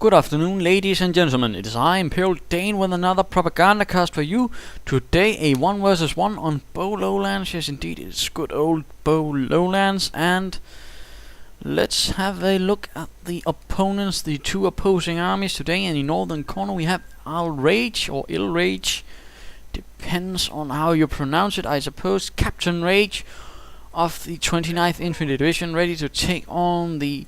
Good afternoon, ladies and gentlemen. It is I, Imperial Dane, with another Propagandacast for you. Today, a 1 vs 1 on Beaux Lowlands. Yes, indeed, it's good old Beaux Lowlands. And let's have a look at the opponents, the two opposing armies today. In the northern corner, we have Illrage or Illrage. Depends on how you pronounce it, I suppose. Captain Rage of the 29th Infantry Division, ready to take on the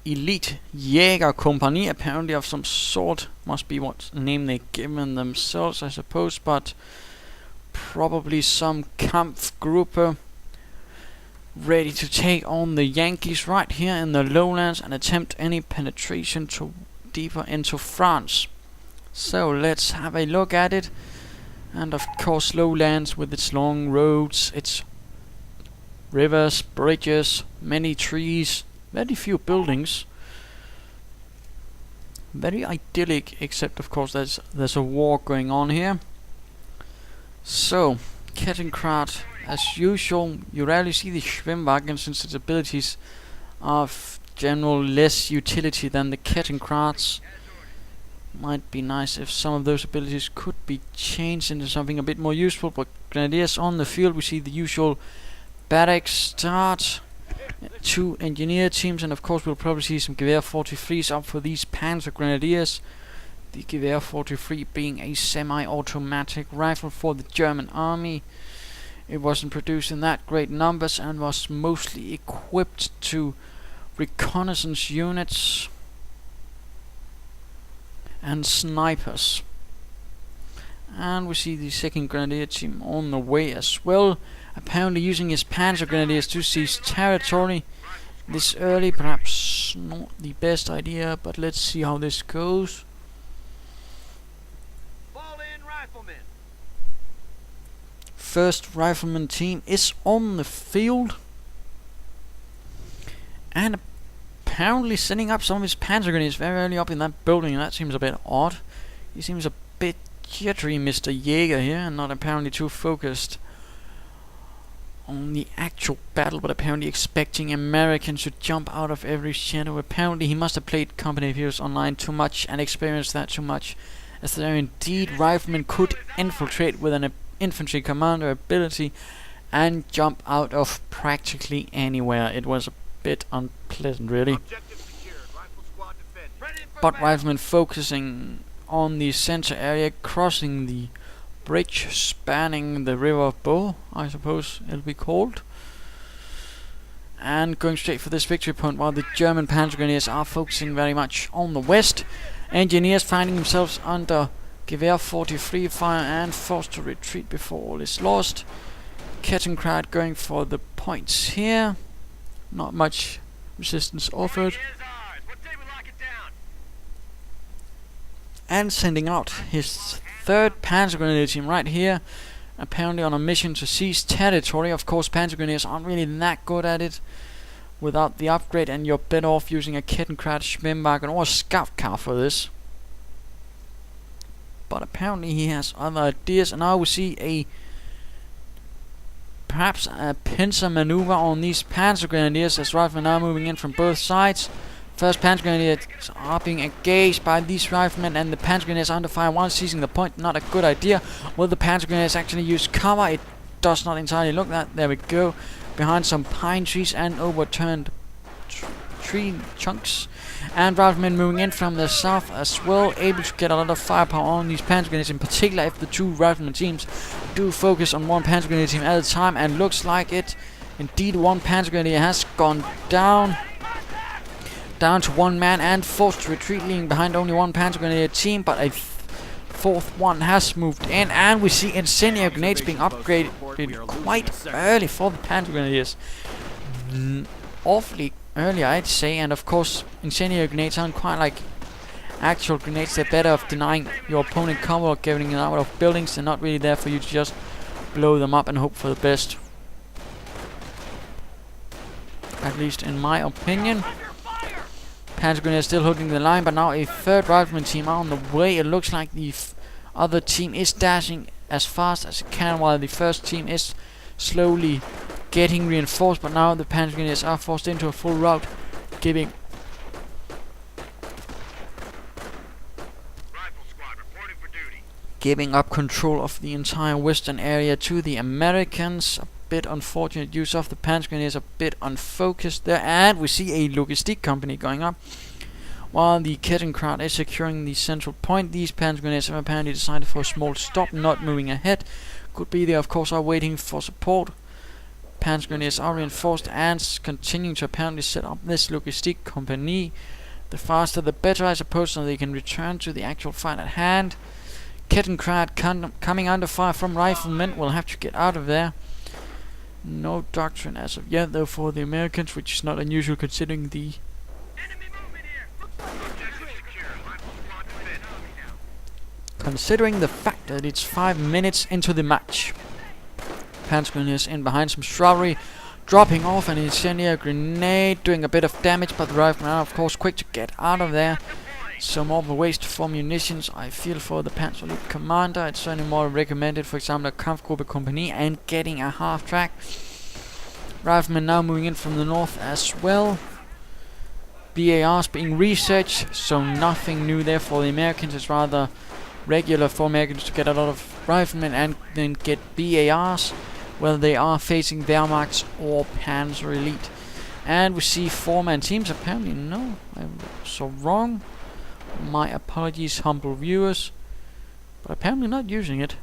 EliteJager company, apparently of some sort. Must be what name they've given themselves, I suppose, but probably some Kampfgruppe, ready to take on the Yankees right here in the lowlands and attempt any penetration to deeper into France. So let's have a look at it. And of course, lowlands with its long roads, its rivers, bridges, many trees, very few buildings. Very idyllic, except of course there's a war going on here. So, Kettenkrad, as usual, you rarely see the Schwimmwagen since its abilities are of general less utility than the Kettenkrads. Might be nice if some of those abilities could be changed into something a bit more useful, but Grenadiers on the field, we see the usual barracks start, two engineer teams, and of course we'll probably see some Gewehr 43s up for these Panzer Grenadiers. The Gewehr 43 being a semi-automatic rifle for the German army. It wasn't produced in that great numbers and was mostly equipped to reconnaissance units and snipers. And we see the second Grenadier team on the way as well, apparently using his Panzer Grenadiers to seize territory this early. Perhaps not the best idea, but let's see how this goes. Fall in, riflemen. First rifleman team is on the field, and apparently setting up some of his Panzer Grenadiers very early up in that building, and that seems a bit odd. He seems a bit jittery, Mr. Jaeger here, and not apparently too focused on the actual battle, but apparently expecting Americans to jump out of every shadow. Apparently he must have played Company of Heroes Online too much and experienced that too much, as there indeed riflemen could infiltrate with an infantry commander ability and jump out of practically anywhere. It was a bit unpleasant, really. But riflemen focusing on the center area, crossing the bridge spanning the river Beaux, I suppose it'll be called, and going straight for this victory point, while the German Panzer Grenadiers are focusing very much on the west. Engineers finding themselves under Gewehr 43 fire and forced to retreat before all is lost. Kettenkrad going for the points here. Not much resistance offered. And sending out his third Panzer Grenadier team right here, apparently on a mission to seize territory. Of course, Panzer Grenadiers aren't really that good at it without the upgrade, and you're better off using a Kettenkrad, Schwimmwagen or a Scout car for this. But apparently he has other ideas, and now we see perhaps a pincer maneuver on these Panzer Grenadiers as riflemen are moving in from both sides. First Panzer Grenadiers are being engaged by these riflemen, and the Panzer Grenadiers under fire while seizing the point. Not a good idea. Will the Panzer Grenadiers actually use cover? It does not entirely look that. There we go. Behind some pine trees and overturned tree chunks. And riflemen moving in from the south as well, able to get a lot of firepower on these Panzer Grenadiers, in particular if the two rifleman teams do focus on one Panzer Grenadier team at a time. And looks like it. Indeed, one Panzer Grenadier has gone down to one man and forced to retreat, leaving behind only one Panzer Grenadier team, but a fourth one has moved in, and we see incendiary grenades being upgraded quite early for the Panzer Grenadiers. Awfully early, I'd say, and of course incendiary grenades aren't quite like actual grenades. They're better of denying your opponent cover or getting them out of buildings. They're not really there for you to just blow them up and hope for the best, at least in my opinion. Panzer Grenadiers still holding the line, but now a third rifleman team are on the way. It looks like the other team is dashing as fast as it can, while the first team is slowly getting reinforced. But now the Panzer Grenadiers are forced into a full rout, giving giving up control of the entire western area to the Americans. A bit unfortunate use of the panzer grenadiers, a bit unfocused there, and we see a logistic company going up. While the Kettenkrad is securing the central point, these panzer grenadiers have apparently decided for a small stop, not moving ahead. Could be they of course are waiting for support. Panzer grenadiers are reinforced and continuing to apparently set up this logistic company. The faster the better, I suppose, so they can return to the actual fight at hand. Kettenkrad coming under fire from riflemen. Will have to get out of there. No doctrine as of yet, though, for the Americans, which is not unusual considering the fact that it's 5 minutes into the match. Panzer grenadiers in behind some shrubbery, dropping off an incendiary grenade, doing a bit of damage, but the riflemen are of course quick to get out of there. So more of a waste for munitions, I feel, for the Panzer Elite commander. It's certainly more recommended, for example, a Kampfgruppe Company and getting a half track. Riflemen now moving in from the north as well. BARs being researched, so nothing new there for the Americans. It's rather regular for Americans to get a lot of riflemen and then get BARs, whether they are facing Wehrmachts or Panzer Elite. And we see 4-man teams. Apparently, no, I'm so wrong. My apologies, humble viewers, but apparently not using it.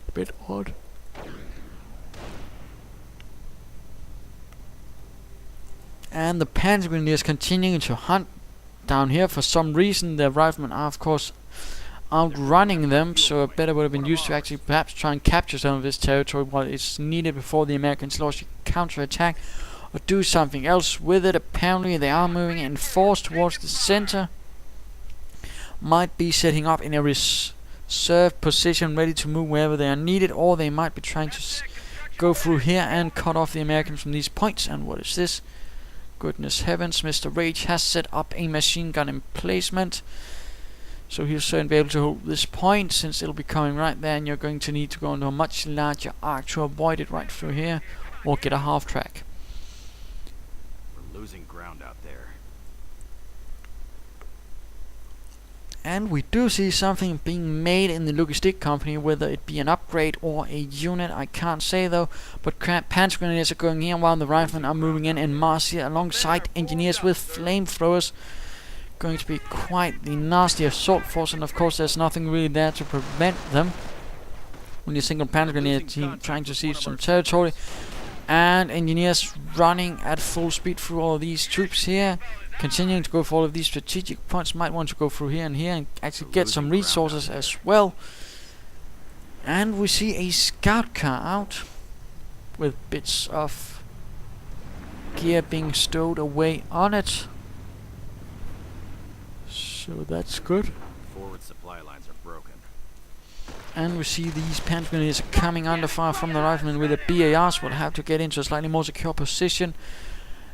A bit odd. And the Panzer Grenadiers continuing to hunt down here. For some reason, the riflemen are of course outrunning them, so a better would have been used to actually perhaps try and capture some of this territory while it's needed before the Americans launch a counter-attack or do something else with it. Apparently they are moving in force towards the center. Might be setting up in a reserve position, ready to move wherever they are needed, or they might be trying to go through here and cut off the Americans from these points. And what is this? Goodness heavens, Mr. Rage has set up a machine gun emplacement, so he'll certainly be able to hold this point, since it'll be coming right there, and you're going to need to go into a much larger arc to avoid it right through here, or get a half track. We're losing ground out there. And we do see something being made in the logistic company, whether it be an upgrade or a unit, I can't say though. But Panzer Grenadiers are going here while the riflemen are moving in mass here alongside engineers with flamethrowers. Going to be quite the nasty assault force, and of course there's nothing really there to prevent them. Only a single Panzer Grenadier team trying to seize some territory, and engineers running at full speed through all of these troops here. Continuing to go for all of these strategic points. Might want to go through here and actually get some resources as well. And we see a scout car out with bits of gear being stowed away on it. So that's good. Forward supply lines are broken. And we see these Panzer Grenadiers coming under fire from the riflemen with the BARs. Will have to get into a slightly more secure position.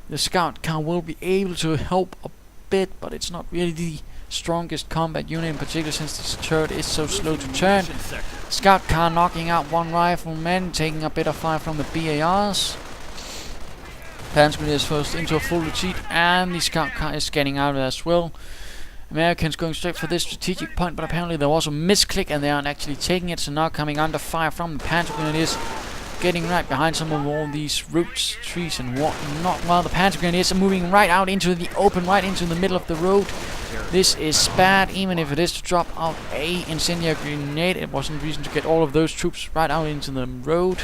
The scout car will be able to help a bit, but it's not really the strongest combat unit, in particular since this turret is so slow to turn. Scout car knocking out one rifleman, taking a bit of fire from the BARs. Panzer Grenadiers first into a full retreat, and the scout car is getting out as well. Americans going straight for this strategic point, but apparently there was a misclick and they aren't actually taking it, so now coming under fire from the Panzer Grenadiers, getting right behind some of all these roots, trees and whatnot, while the Panzer Grenadiers are moving right out into the open, right into the middle of the road. This is bad, even if it is to drop out a incendiary grenade. It wasn't reason to get all of those troops right out into the road.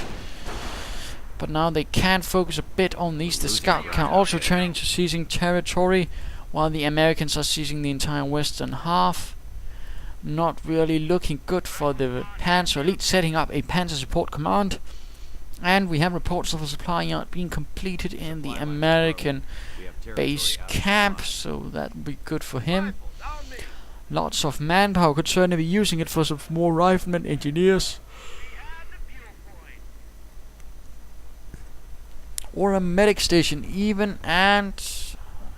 But now they can focus a bit on these. The scout car also turning to seizing territory, while the Americans are seizing the entire western half. Not really looking good for the Panzer Elite, setting up a Panzer Support Command. And we have reports of a supply yard being completed in the American base camp, so that would be good for him. Lots of manpower, could certainly be using it for some more riflemen, engineers, or a medic station even. And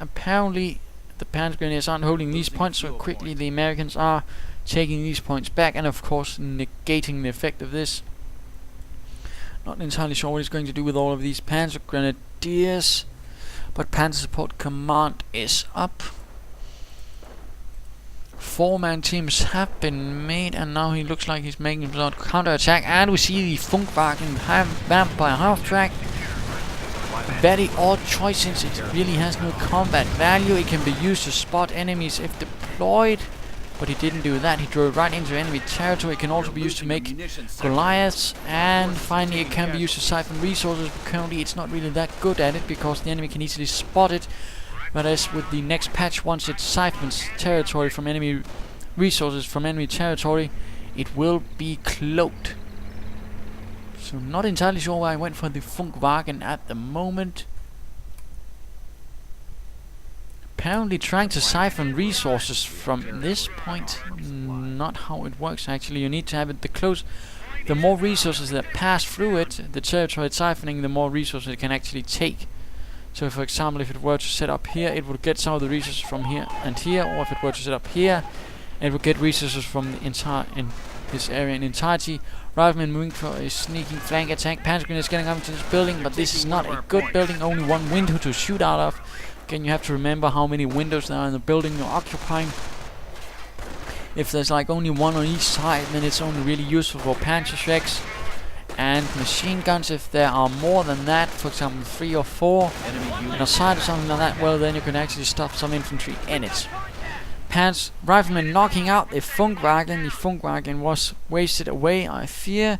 apparently the Panzer Grenadiers aren't holding these points, so quickly the Americans are taking these points back, and of course negating the effect of this. Not entirely sure what he's going to do with all of these Panzer Grenadiers, but Panzer Support Command is up. 4-man teams have been made, and now he looks like he's making himself counter-attack, and we see the Funkwagen vampire half-track. Very odd choice since it really has no combat value. It can be used to spot enemies if deployed, but he didn't do that. He drove right into enemy territory. It can also be used to make Goliaths, and finally it can be used to siphon resources. Currently it's not really that good at it because the enemy can easily spot it, whereas with the next patch, once it siphons territory from enemy resources from enemy territory, it will be cloaked. So not entirely sure why I went for the Funkwagen at the moment. Apparently trying to siphon resources from this point, not how it works actually. You need to have it the more resources that pass through it, the territory it's siphoning, the more resources it can actually take. So for example, if it were to set up here, it would get some of the resources from here and here, or if it were to set up here, it would get resources from the entire this area in entirety. Rifleman moving for a sneaking flank attack. Panzer Grenadiers getting up into this building, but this is not a good building. Only one window to shoot out of. Again, you have to remember how many windows there are in the building you're occupying. If there's like only one on each side, then it's only really useful for Panzerschrecks and machine guns. If there are more than that, for example 3 or 4 on a side or something like that, well then you can actually stuff some infantry in it. Rifleman knocking out the Funkwagen. The Funkwagen was wasted away, I fear,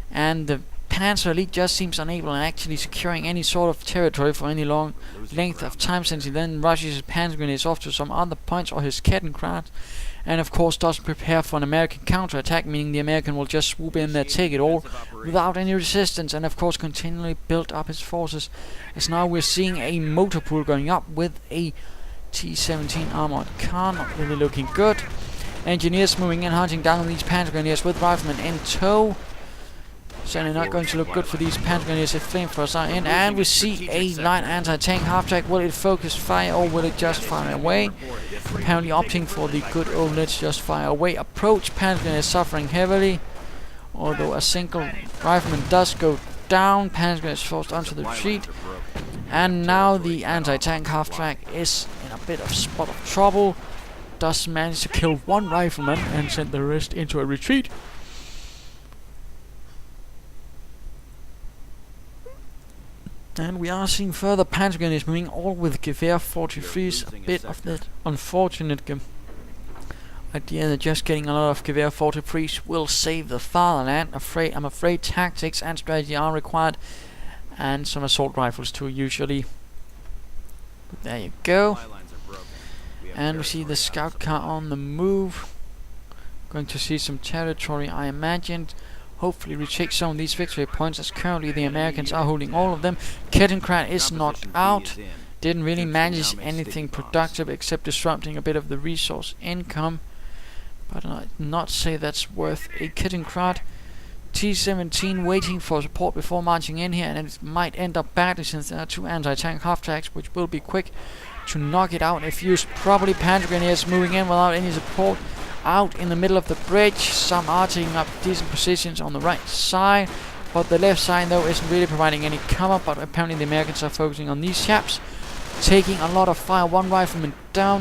and the Panzer Elite just seems unable in actually securing any sort of territory for any long length of time, since he then rushes his Panzer Grenadiers off to some other points or his Kettenkrans, and of course doesn't prepare for an American counterattack, meaning the American will just swoop in there, take it all without any resistance, and of course continually build up his forces. As now we're seeing a motor pool going up with a T-17 armored car, not really looking good. Engineers moving in, hunting down these Panzer Grenadiers with riflemen in tow. Certainly not going to look good for these Panzer Grenadiers if flamethrowers are in. And we see a light anti-tank half-track. Will it focus fire or will it just fire away? Apparently opting for the good old let's just fire away approach. Panzer Grenadiers suffering heavily, although a single rifleman does go down. Panzer Grenadiers forced onto the retreat. And now the anti-tank half-track is in a bit of spot of trouble. Does manage to kill one rifleman and send the rest into a retreat. And we are seeing further Panzer Grenadiers moving, all with Gewehr 43s. A bit of that unfortunate idea that just getting a lot of Gewehr 43s will save the fatherland. I'm afraid tactics and strategy are required, and some assault rifles too usually. But there you go. And we see the scout car on the move. Going to see some territory, I imagined. Hopefully retake some of these victory points, as currently the Americans are holding all of them. Kettenkrat is knocked out. Didn't really manage anything productive except disrupting a bit of the resource income, but I'd not say that's worth a Kettenkrat. T-17 waiting for support before marching in here, and it might end up badly since there are 2 anti-tank half-tracks, which will be quick to knock it out if used properly. Panzer Grenadiers moving in without any support out in the middle of the bridge. Some are taking up decent positions on the right side, but the left side though isn't really providing any cover. But apparently the Americans are focusing on these chaps, taking a lot of fire. One rifleman down,